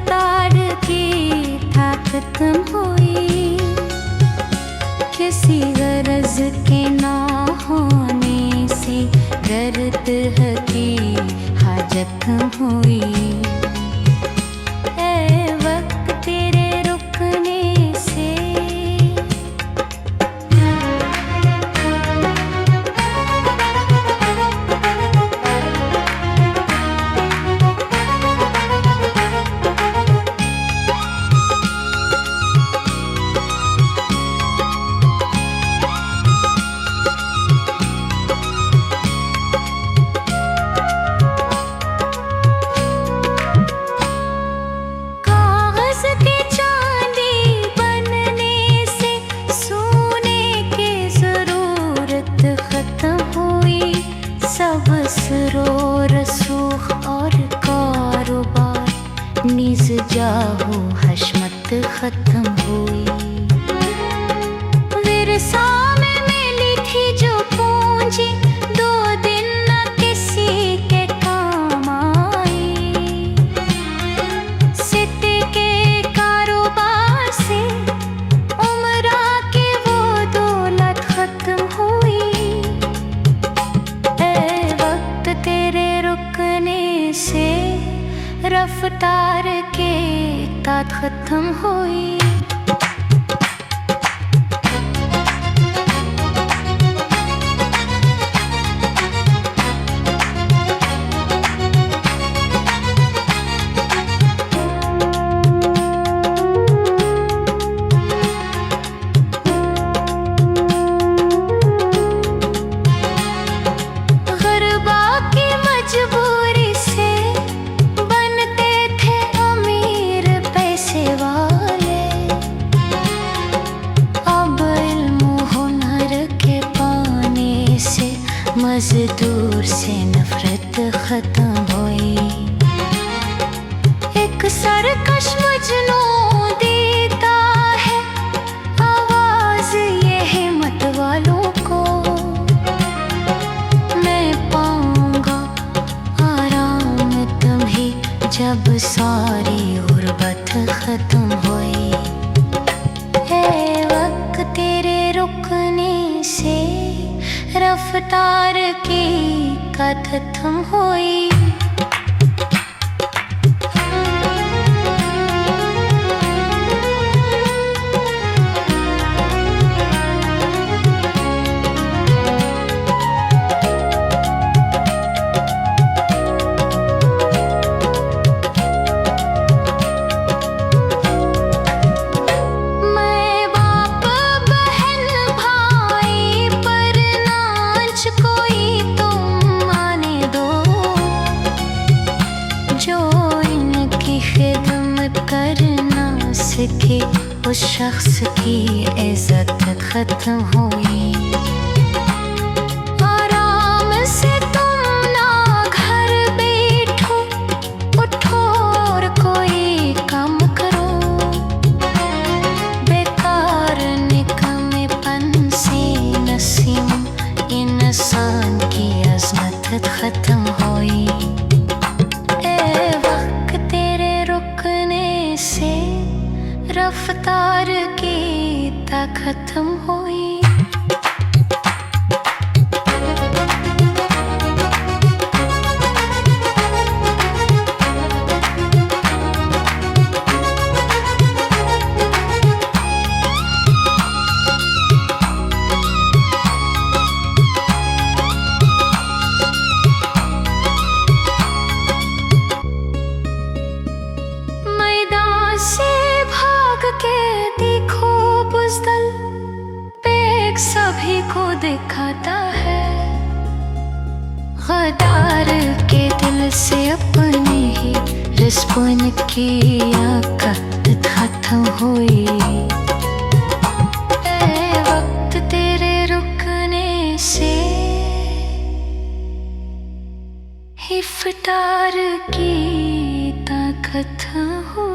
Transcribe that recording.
रफ्तार की ताकत हुई, किसी गरज के ना होने से गर्द की हाजत हुई। ए वक्त तेरे रुकने से सरो रसूख और कारोबार निज जाहो हशमत खत्म हुई। विरसा में मिली थी जो पूंजी, 2 दिन न किसी के काम आई। सिते के कारोबार से उमरा के वो दौलत खत्म हुई। तेरे रुकने से रफ्तार के ताकत खत्म हुई। मजदूर से नफरत खत्म हुई। एक सरकश मजनू देता है आवाज ये हिम्मत वालों को, मैं पाऊंगा आराम तुम्हें जब सारी गुर्बत खत्म हुई। है वक्त तेरे रुकने से रफ्तार की खत्म हुई। के उस शख्स की इज्जत खत्म हुई। आराम से तुम ना घर बैठो, उठो और कोई काम करो। बेकार निकम्मेपन से नसीम इंसान की अज़मत खत्म हुई। वक्त तेरे रुकने से रफ्तार की ताकत खत्म हुई। सभी को दिखाता है गद्दार के दिल से अपने ही रिस्पॉन की आकत खत्म हुई। वक्त तेरे रुकने से इफ्तार की ताकत हुई।